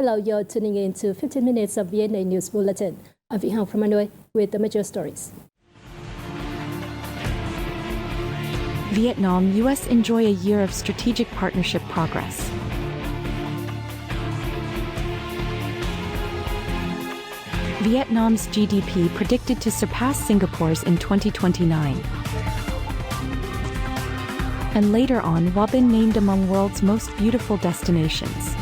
Hello, you're tuning in to 15 minutes of VNA News Bulletin. I'm Vĩ Hằng from Hanoi with the major stories. Vietnam, U.S. enjoy a year of strategic partnership progress. Vietnam's GDP predicted to surpass Singapore's in 2029. And later on, Binh named among world's most beautiful destinations.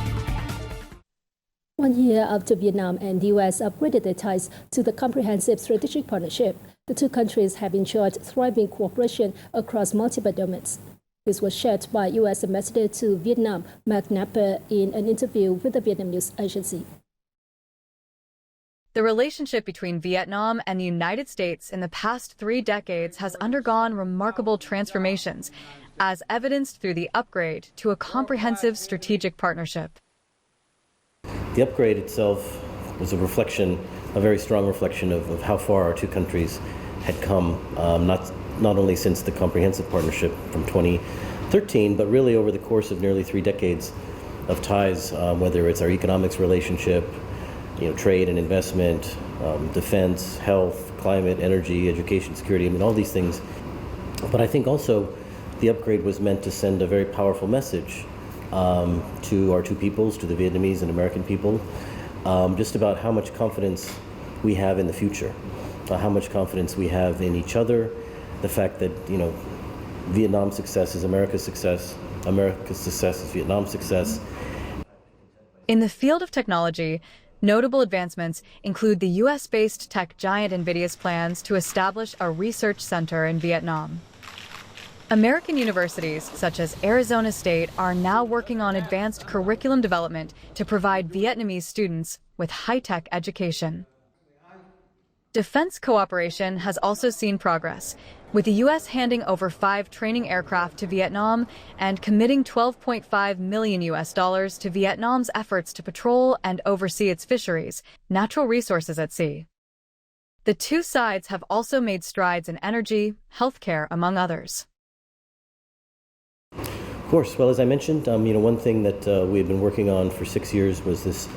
1 year after Vietnam and the U.S. upgraded their ties to the comprehensive strategic partnership, the two countries have enjoyed thriving cooperation across multiple domains. This was shared by U.S. Ambassador to Vietnam, Mark Napper, in an interview with the Vietnam News Agency. The relationship between Vietnam and the United States in the past 3 decades has undergone remarkable transformations, as evidenced through the upgrade to a comprehensive strategic partnership. The upgrade itself was a very strong reflection of how far our two countries had come, not only since the comprehensive partnership from 2013, but really over the course of nearly 3 decades of ties, whether it's our economics relationship, trade and investment, defense, health, climate, energy, education, security, all these things. But I think also the upgrade was meant to send a very powerful message to our two peoples, to the Vietnamese and American people, just about how much confidence we have in the future, how much confidence we have in each other, the fact that, Vietnam's success is America's success is Vietnam's success. In the field of technology, notable advancements include the U.S.-based tech giant NVIDIA's plans to establish a research center in Vietnam. American universities, such as Arizona State, are now working on advanced curriculum development to provide Vietnamese students with high-tech education. Defense cooperation has also seen progress, with the U.S. handing over 5 training aircraft to Vietnam and committing $12.5 million to Vietnam's efforts to patrol and oversee its fisheries, natural resources at sea. The two sides have also made strides in energy, healthcare, among others. Of course, well, as I mentioned, one thing that we had been working on for 6 years was this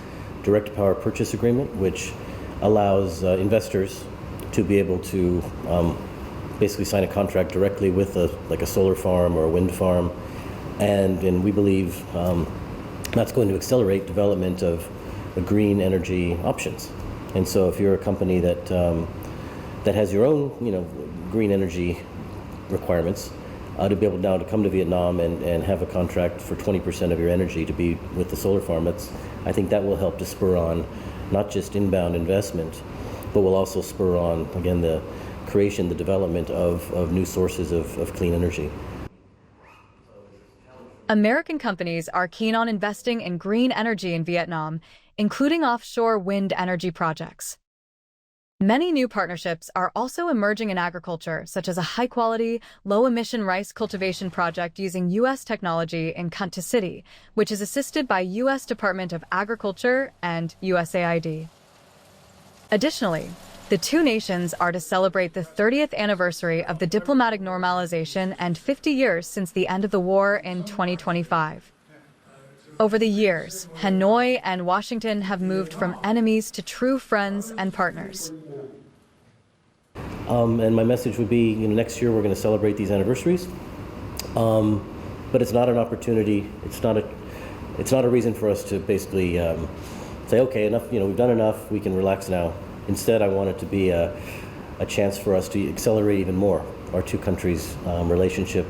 direct power purchase agreement, which allows investors to be able to basically sign a contract directly with a solar farm or a wind farm, and we believe that's going to accelerate development of green energy options. And so, if you're a company that has your own green energy requirements, to be able now to come to Vietnam and have a contract for 20% of your energy to be with the solar farm, I think that will help to spur on not just inbound investment, but will also spur on, again, the creation, the development of new sources of clean energy. American companies are keen on investing in green energy in Vietnam, including offshore wind energy projects. Many new partnerships are also emerging in agriculture, such as a high-quality, low-emission rice cultivation project using U.S. technology in Kunta City, which is assisted by U.S. Department of Agriculture and USAID. Additionally, the two nations are to celebrate the 30th anniversary of the diplomatic normalization and 50 years since the end of the war in 2025. Over the years, Hanoi and Washington have moved from enemies to true friends and partners. And my message would be, next year we're going to celebrate these anniversaries, but it's not an opportunity. It's not a reason for us to basically say, okay, enough. We've done enough. We can relax now. Instead, I want it to be a chance for us to accelerate even more our two countries' relationship,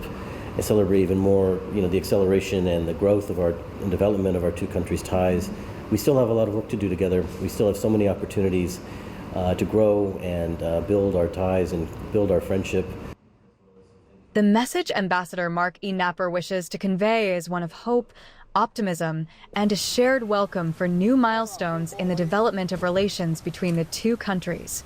accelerate even more, the acceleration and the growth of and development of our two countries' ties. We still have a lot of work to do together. We still have so many opportunities to grow and build our ties and build our friendship. The message Ambassador Mark E. Napper wishes to convey is one of hope, optimism, and a shared welcome for new milestones in the development of relations between the two countries.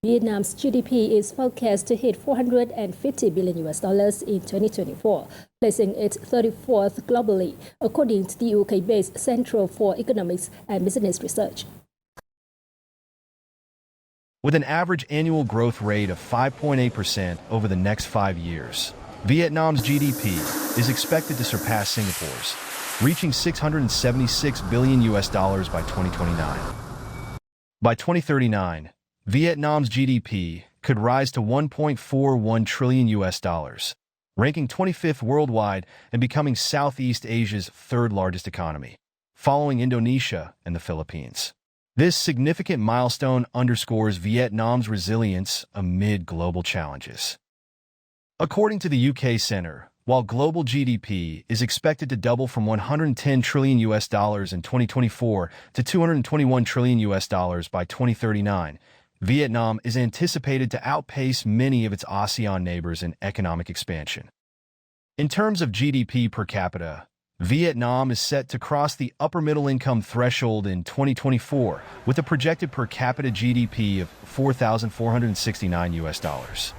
Vietnam's GDP is forecast to hit $450 billion in 2024, placing it 34th globally, according to the UK-based Centre for Economics and Business Research. With an average annual growth rate of 5.8% over the next 5 years, Vietnam's GDP is expected to surpass Singapore's, reaching $676 billion by 2029. By 2039, Vietnam's GDP could rise to $1.41 trillion, ranking 25th worldwide and becoming Southeast Asia's third largest economy, following Indonesia and the Philippines. This significant milestone underscores Vietnam's resilience amid global challenges. According to the UK Centre, while global GDP is expected to double from $110 trillion in 2024 to $221 trillion by 2039, Vietnam is anticipated to outpace many of its ASEAN neighbors in economic expansion. In terms of GDP per capita, Vietnam is set to cross the upper middle income threshold in 2024 with a projected per capita GDP of $4,469.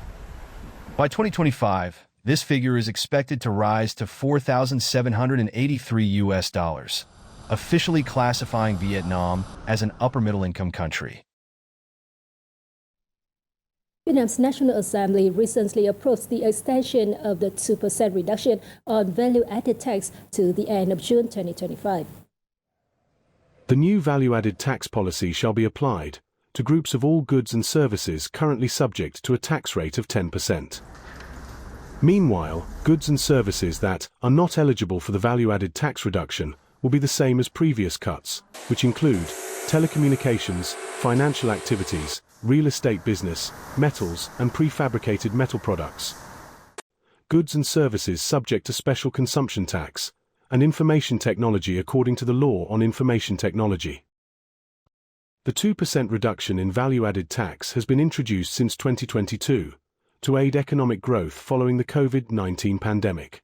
By 2025, this figure is expected to rise to $4,783, officially classifying Vietnam as an upper middle income country. Vietnam's National Assembly recently approved the extension of the 2% reduction on value-added tax to the end of June 2025. The new value-added tax policy shall be applied to groups of all goods and services currently subject to a tax rate of 10%. Meanwhile, goods and services that are not eligible for the value-added tax reduction will be the same as previous cuts, which include telecommunications, financial activities, real estate business, metals, and prefabricated metal products. Goods and services subject to special consumption tax, and information technology according to the law on information technology. The 2% reduction in value-added tax has been introduced since 2022 to aid economic growth following the COVID-19 pandemic.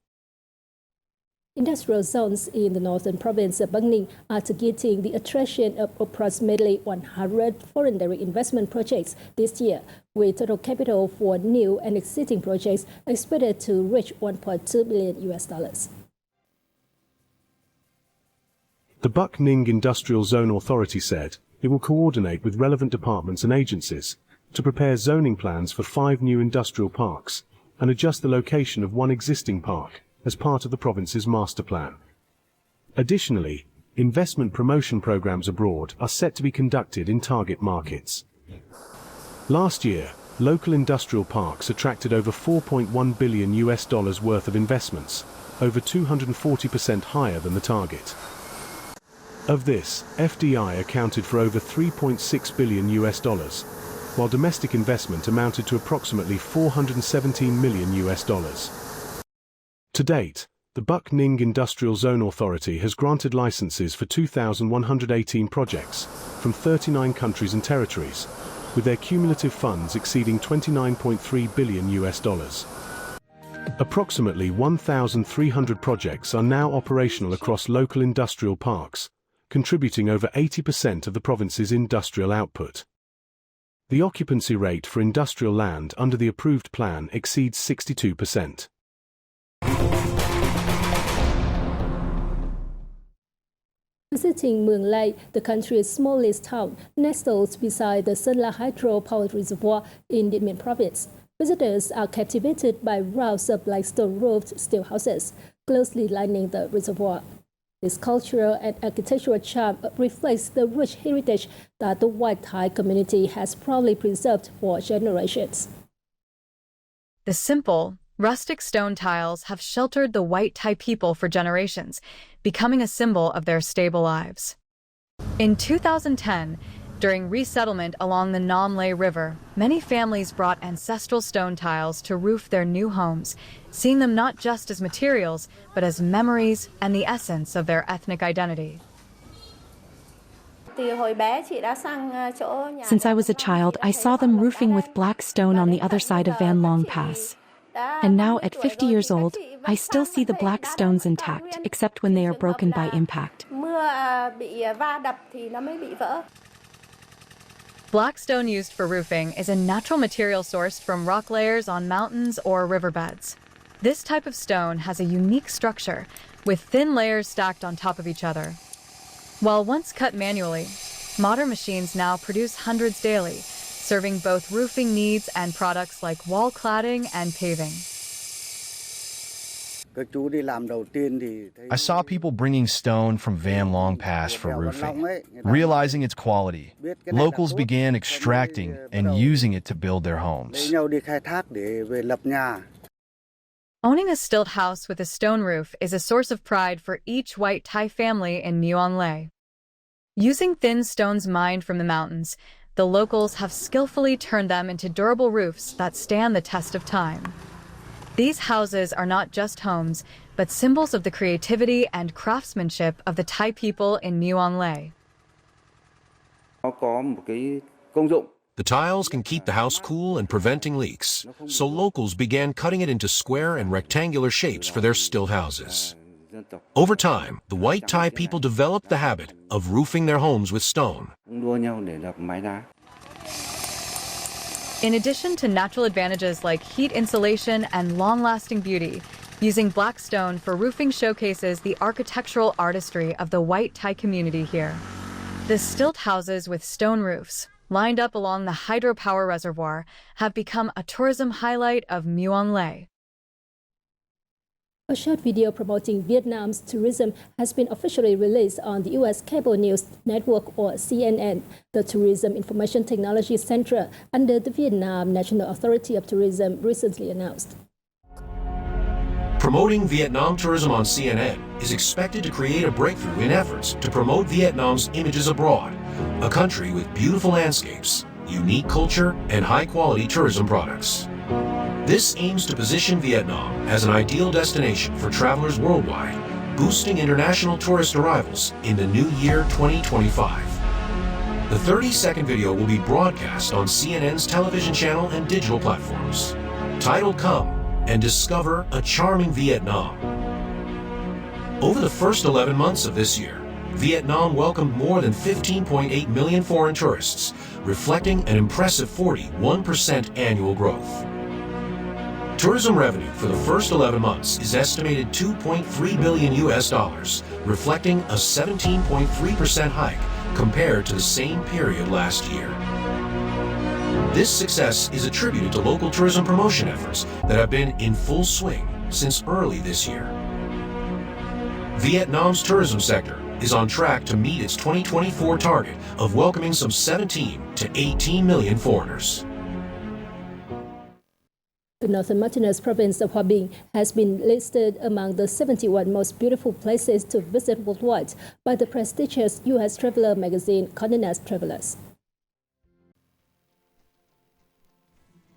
Industrial zones in the northern province of Ninh are targeting the attraction of approximately 100 foreign direct investment projects this year, with total capital for new and existing projects expected to reach $1.2 billion. The Bắc Ninh Industrial Zone Authority said it will coordinate with relevant departments and agencies to prepare zoning plans for 5 new industrial parks and adjust the location of one existing park as part of the province's master plan. Additionally, investment promotion programs abroad are set to be conducted in target markets. Last year, local industrial parks attracted over $4.1 billion worth of investments, over 240% higher than the target. Of this, FDI accounted for over $3.6 billion, while domestic investment amounted to approximately $417 million. To date, the Bắc Ninh Industrial Zone Authority has granted licenses for 2,118 projects from 39 countries and territories, with their cumulative funds exceeding $29.3 billion. Approximately 1,300 projects are now operational across local industrial parks, contributing over 80% of the province's industrial output. The occupancy rate for industrial land under the approved plan exceeds 62%. Visiting Mường Lây, the country's smallest town, nestled beside the Sơn La hydropower reservoir in Ninh province. Visitors are captivated by rows of limestone-roofed steel houses closely lining the reservoir. This cultural and architectural charm reflects the rich heritage that the White Thai community has proudly preserved for generations. The simple, rustic stone tiles have sheltered the White Thai people for generations, becoming a symbol of their stable lives. In 2010, during resettlement along the Nam Le River, many families brought ancestral stone tiles to roof their new homes, seeing them not just as materials, but as memories and the essence of their ethnic identity. Since I was a child, I saw them roofing with black stone on the other side of Van Long Pass. And now, at 50 years old, I still see the black stones intact, except when they are broken by impact. Black stone used for roofing is a natural material sourced from rock layers on mountains or riverbeds. This type of stone has a unique structure, with thin layers stacked on top of each other. While once cut manually, modern machines now produce hundreds daily, serving both roofing needs and products like wall cladding and paving. I saw people bringing stone from Van Long Pass for roofing. Realizing its quality, locals began extracting and using it to build their homes. Owning a stilt house with a stone roof is a source of pride for each white Thai family in Mueang Lay. Using thin stones mined from the mountains, the locals have skillfully turned them into durable roofs that stand the test of time. These houses are not just homes, but symbols of the creativity and craftsmanship of the Thai people in Mueang Lay. The tiles can keep the house cool and preventing leaks, so locals began cutting it into square and rectangular shapes for their stilt houses. Over time, the white Thai people developed the habit of roofing their homes with stone. In addition to natural advantages like heat insulation and long-lasting beauty, using black stone for roofing showcases the architectural artistry of the white Thai community here. The stilt houses with stone roofs, lined up along the hydropower reservoir, have become a tourism highlight of Mueang Lay. A short video promoting Vietnam's tourism has been officially released on the U.S. cable news network, or CNN, the Tourism Information Technology Center under the Vietnam National Authority of Tourism recently announced. Promoting Vietnam tourism on CNN is expected to create a breakthrough in efforts to promote Vietnam's images abroad, a country with beautiful landscapes, unique culture, and high-quality tourism products. This aims to position Vietnam as an ideal destination for travelers worldwide, boosting international tourist arrivals in the new year 2025. The 30-second video will be broadcast on CNN's television channel and digital platforms. Titled Come and Discover a Charming Vietnam. Over the first 11 months of this year, Vietnam welcomed more than 15.8 million foreign tourists, reflecting an impressive 41% annual growth. Tourism revenue for the first 11 months is estimated $2.3 billion, reflecting a 17.3% hike compared to the same period last year. This success is attributed to local tourism promotion efforts that have been in full swing since early this year. Vietnam's tourism sector is on track to meet its 2024 target of welcoming some 17 to 18 million foreigners. The northern mountainous province of Hòa Bình has been listed among the 71 most beautiful places to visit worldwide by the prestigious U.S. traveler magazine Condé Nast Travelers.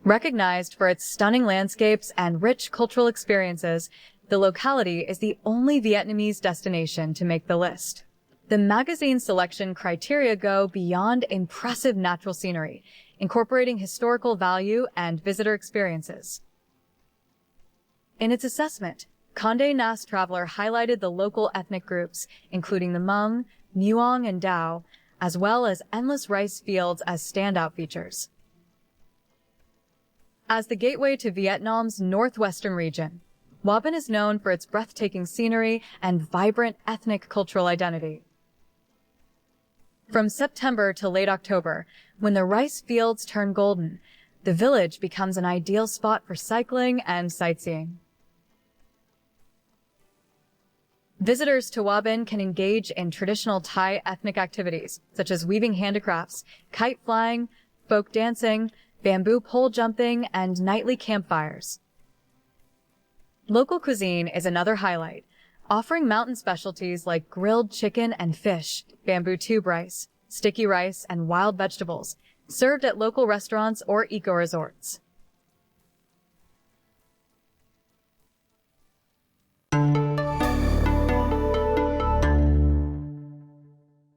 Recognized for its stunning landscapes and rich cultural experiences, the locality is the only Vietnamese destination to make the list. The magazine's selection criteria go beyond impressive natural scenery, incorporating historical value and visitor experiences. In its assessment, Condé Nast Traveler highlighted the local ethnic groups, including the Hmong, Mueang, and Dao, as well as endless rice fields as standout features. As the gateway to Vietnam's northwestern region, Hòa Bình is known for its breathtaking scenery and vibrant ethnic cultural identity. From September to late October, when the rice fields turn golden, the village becomes an ideal spot for cycling and sightseeing. Visitors to Hòa Bình can engage in traditional Thai ethnic activities, such as weaving handicrafts, kite flying, folk dancing, bamboo pole jumping, and nightly campfires. Local cuisine is another highlight, offering mountain specialties like grilled chicken and fish, bamboo tube rice, sticky rice, and wild vegetables, served at local restaurants or eco-resorts.